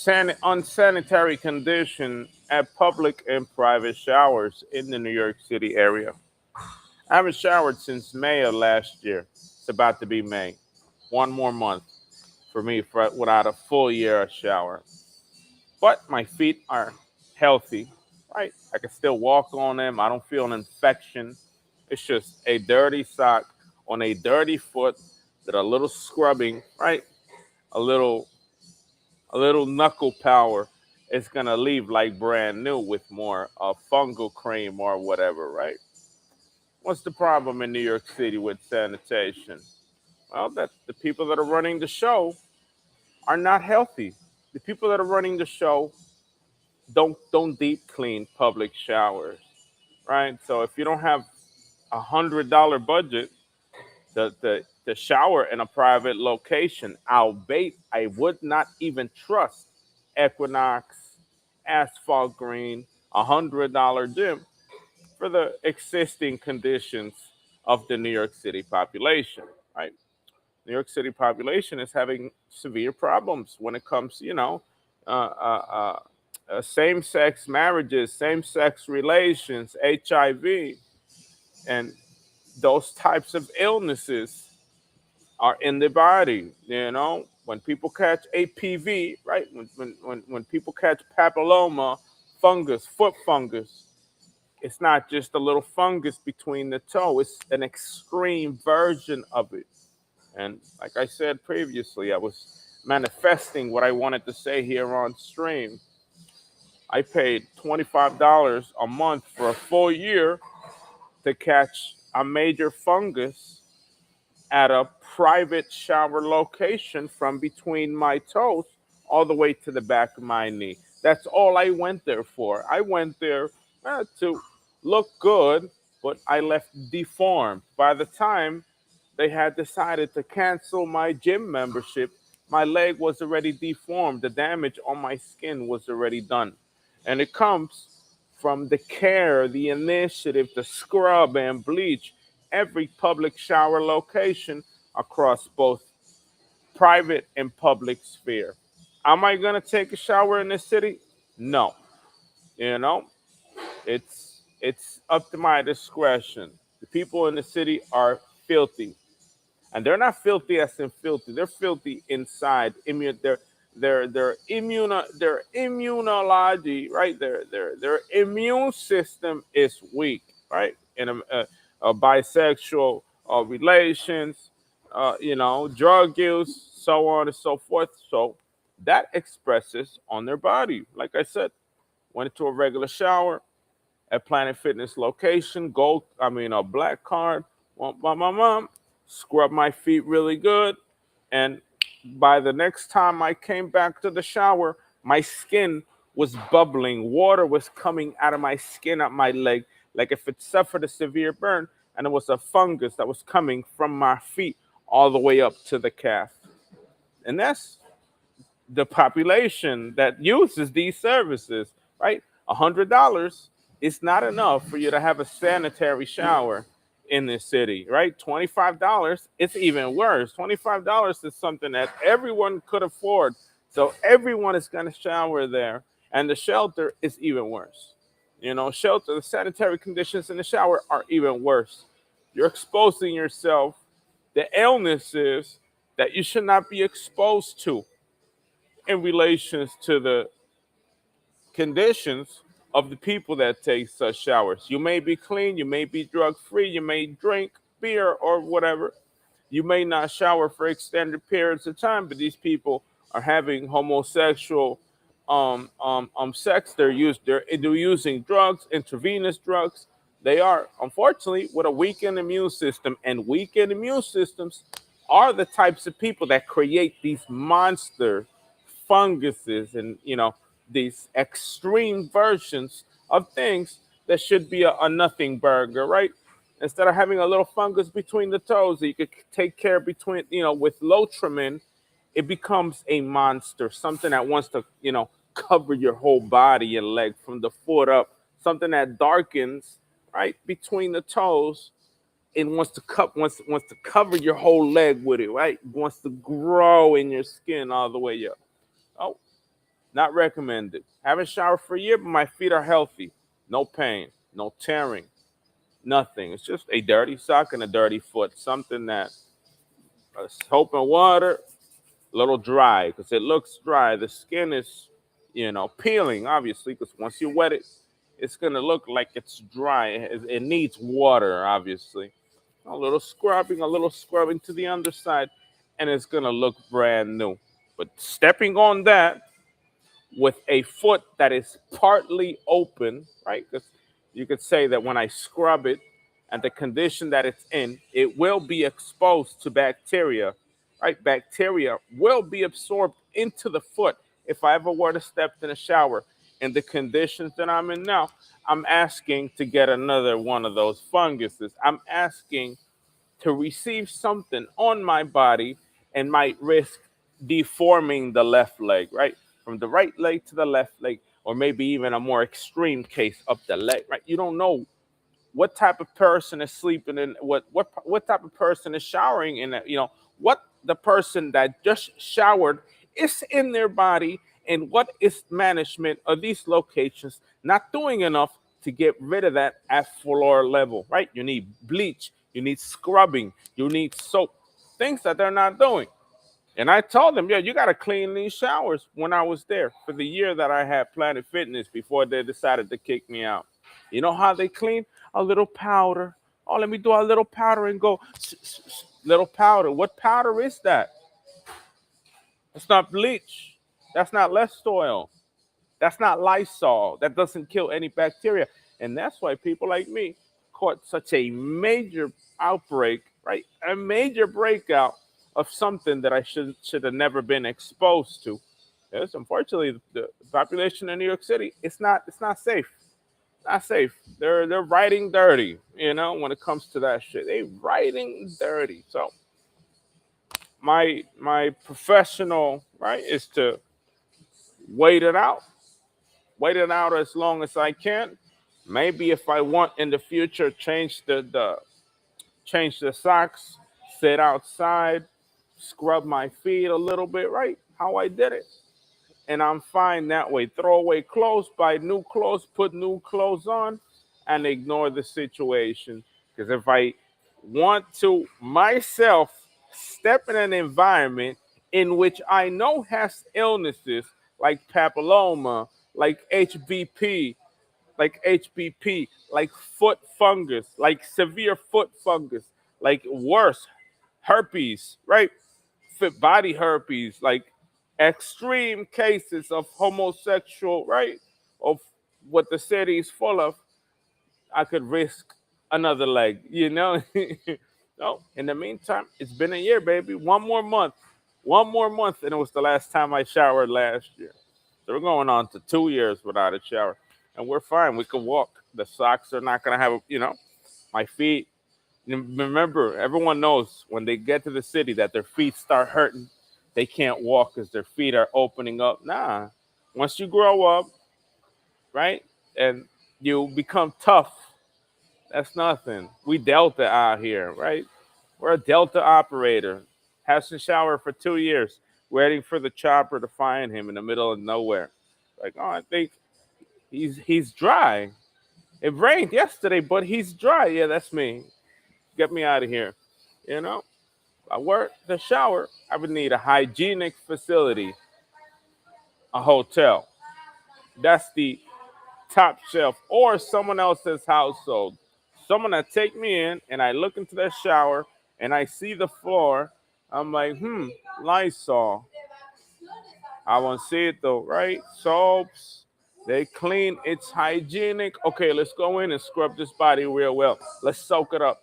unsanitary condition at public and private showers in the New York City area. I haven't showered since May of last year. It's about to be May. One more month for me without a full year of shower. But my feet are healthy, right? I can still walk on them. I don't feel an infection. It's just a dirty sock on a dirty foot that a little scrubbing, right? A little knuckle power is gonna leave like brand new with more fungal cream or whatever, right? What's the problem in New York City with sanitation? Well, that the people that are running the show are not healthy. The people that are running the show don't deep clean public showers, right? So if you don't have $100 budget, the shower in a private location, albeit I would not even trust Equinox, Asphalt Green, $100 gym for the existing conditions of the New York City population, right? New York City population is having severe problems when it comes, uh, uh, uh, same-sex marriages, same-sex relations, HIV, and those types of illnesses are in the body. When people catch APV, right? When people catch papilloma, fungus, foot fungus, it's not just a little fungus between the toe. It's an extreme version of it. And like I said previously, I was manifesting what I wanted to say here on stream. I paid $25 a month for a full year to catch a major fungus at a private shower location from between my toes all the way to the back of my knee. That's all I went there for. I went there to look good, but I left deformed. By the time they had decided to cancel my gym membership, my leg was already deformed. The damage on my skin was already done. And it comes from the care, the initiative, the scrub and bleach every public shower location across both private and public sphere. Am I going to take a shower in the city? No. You know, it's up to my discretion. The people in the city are filthy, and they're not filthy as in filthy. They're filthy inside. Their immunology, right? Their immune system is weak, right? In a bisexual relations, drug use, so on and so forth. So that expresses on their body. Like I said, went into a regular shower at Planet Fitness location, a black card, scrub my feet really good. And by the next time I came back to the shower, my skin was bubbling. Water was coming out of my skin, up my leg, like if it suffered a severe burn. And it was a fungus that was coming from my feet all the way up to the calf. And that's the population that uses these services, right? $100 is not enough for you to have a sanitary shower in this city, right? $25, it's even worse. $25 is something that everyone could afford. So everyone is going to shower there. And the shelter is even worse. The sanitary conditions in the shower are even worse. You're exposing yourself to illnesses that you should not be exposed to in relations to the conditions of the people that take such showers. You may be clean, you may be drug free, you may drink beer or whatever. You may not shower for extended periods of time, but these people are having homosexual sex. They're using drugs, intravenous drugs. They are unfortunately with a weakened immune system, and weakened immune systems are the types of people that create these monster funguses and these extreme versions of things that should be a nothing burger, right? Instead of having a little fungus between the toes that you could take care between, with Lotrimin, it becomes a monster, something that wants to, cover your whole body and leg from the foot up, something that darkens right between the toes and wants to cover your whole leg with it, right? Wants to grow in your skin all the way up. Oh, Not recommended. Haven't showered for a year, but my feet are healthy. No pain, no tearing, nothing. It's just a dirty sock and a dirty foot. Something that soap and water, a little dry because it looks dry. The skin is, peeling obviously because once you wet it, it's gonna look like it's dry. It needs water, obviously. A little scrubbing to the underside, and it's gonna look brand new. But stepping on that with a foot that is partly open, right? Because you could say that when I scrub it and the condition that it's in, it will be exposed to bacteria, right? Bacteria will be absorbed into the foot. If I ever were to step in a shower in the conditions that I'm in now, I'm asking to get another one of those funguses. I'm asking to receive something on my body and might risk deforming the left leg, right? From the right leg to the left leg, or maybe even a more extreme case up the leg, right? You don't know what type of person is sleeping in what type of person is showering in it, what the person that just showered is in their body, and what is management of these locations not doing enough to get rid of that at floor level, right? You need bleach, you need scrubbing, you need soap, things that they're not doing. And I told them, yeah, you got to clean these showers when I was there for the year that I had Planet Fitness before they decided to kick me out. You know how they clean? A little powder. Oh, let me do a little powder and go, little powder. What powder is that? It's not bleach. That's not less oil. That's not Lysol. That doesn't kill any bacteria. And that's why people like me caught such a major outbreak, right? A major breakout of something that I should have never been exposed to. Yes, unfortunately, the population in New York City, it's not safe. Not safe. They're writing dirty, when it comes to that shit. They writing dirty. So my professional, right, is to wait it out wait it out as long as I can. Maybe if I want in the future, change the socks, sit outside, scrub my feet a little bit, right? How I did it. And I'm fine that way. Throw away clothes, buy new clothes, put new clothes on, and ignore the situation. Because if I want to myself step in an environment in which I know has illnesses like papilloma, like like foot fungus, like severe foot fungus, like worse, herpes, right? Fit body herpes, like extreme cases of homosexual, right? Of what the city is full of, I could risk another leg. No, in the meantime, it's been a year, baby. One more month, and it was the last time I showered last year. So we're going on to 2 years without a shower, and we're fine. We can walk. The socks are not gonna have, my feet. Remember, everyone knows when they get to the city that their feet start hurting. They can't walk because their feet are opening up. Nah, once you grow up, right, and you become tough, that's nothing. We Delta out here, right? We're a Delta operator. Hasn't showered for 2 years, waiting for the chopper to find him in the middle of nowhere. Like, oh, I think he's dry. It rained yesterday, but he's dry. Yeah, that's me. Get me out of here. You know, I work the shower. I would need a hygienic facility, a hotel. That's the top shelf, or someone else's household. Someone that take me in and I look into their shower and I see the floor. I'm like, Lysol. I won't see it though, right? Soaps. They clean. It's hygienic. Okay, let's go in and scrub this body real well. Let's soak it up.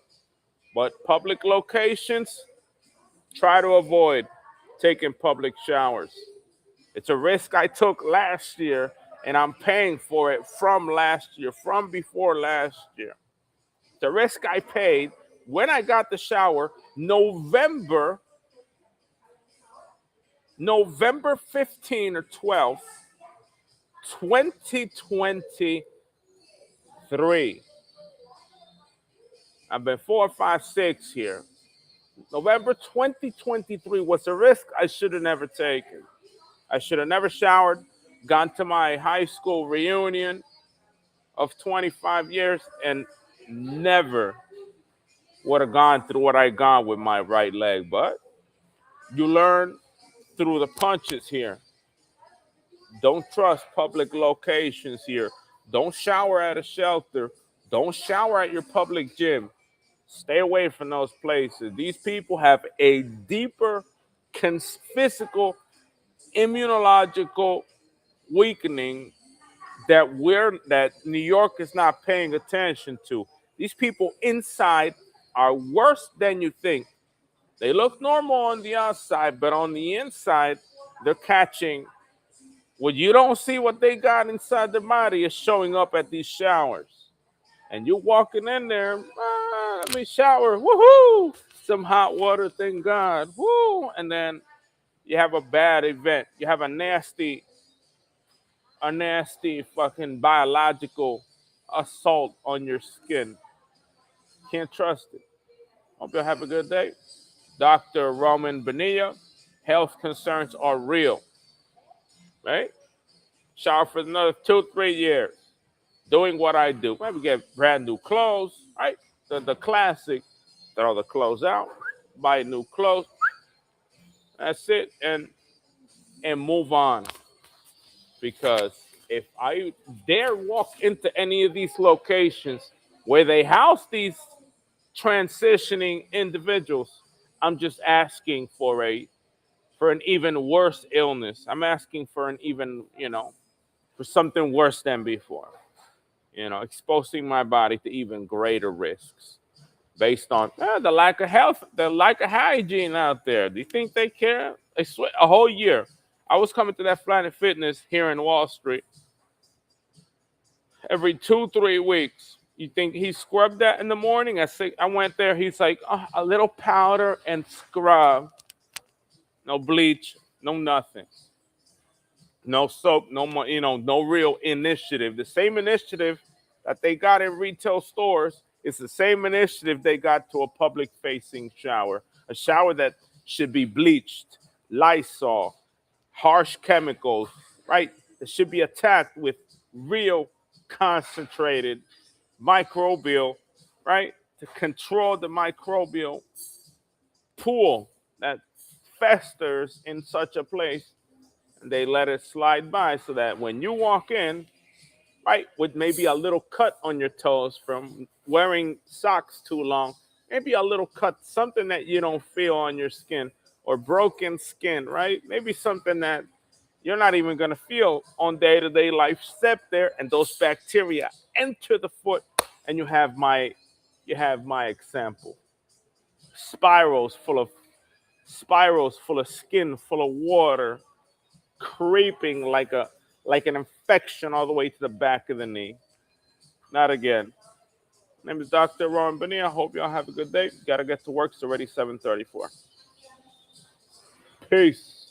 But public locations, try to avoid taking public showers. It's a risk I took last year, and I'm paying for it from last year, from before last year. The risk I paid when I got the shower, November 15 or 12th, 2023. I've been 4, 5, 6 here. November 2023 was a risk I should have never taken. I should have never showered Gone to my high school reunion of 25 years and never would have gone through what I gone with my right leg. But you learn through the punches here. Don't trust public locations here. Don't shower at a shelter. Don't shower at your public gym. Stay away from those places. These people have a deeper physical, immunological weakening that New York is not paying attention to. These people inside are worse than you think. They look normal on the outside, but on the inside, they're catching what you don't see. What they got inside their body is showing up at these showers. And you're walking in there, let me shower, woohoo! Some hot water, thank God, woo! And then you have a bad event. You have a nasty fucking biological assault on your skin. Can't trust it. Hope you'll have a good day. Dr. Roman Bonilla, health concerns are real, right? Shower for another 2-3 years. Doing what I do. Maybe get brand new clothes, right? The classic, throw the clothes out, buy new clothes. That's it, and move on. Because if I dare walk into any of these locations where they house these transitioning individuals, I'm just asking for an even worse illness. I'm asking for an even, for something worse than before. Exposing my body to even greater risks based on the lack of health, the lack of hygiene out there. Do you think they care? They sweat a whole year. I was coming to that Planet Fitness here in Wall Street every 2-3 weeks. You think he scrubbed that in the morning? I went there. He's like, a little powder and scrub. No bleach, no nothing. No soap, no more, no real initiative. The same initiative that they got in retail stores is the same initiative they got to a public-facing shower. A shower that should be bleached, Lysol, harsh chemicals, right? That should be attacked with real concentrated microbial, right? To control the microbial pool that festers in such a place. And they let it slide by so that when you walk in, right, with maybe a little cut on your toes from wearing socks too long, maybe a little cut, something that you don't feel on your skin, or broken skin, right? Maybe something that you're not even going to feel on day-to-day life. Step there, and those bacteria enter the foot, and you have my example. Spirals full of skin, full of water, creeping like an infection all the way to the back of the knee. Not again. My name is Dr. Ron Bonilla. I hope y'all have a good day. Gotta get to work. It's already 7:34. Peace.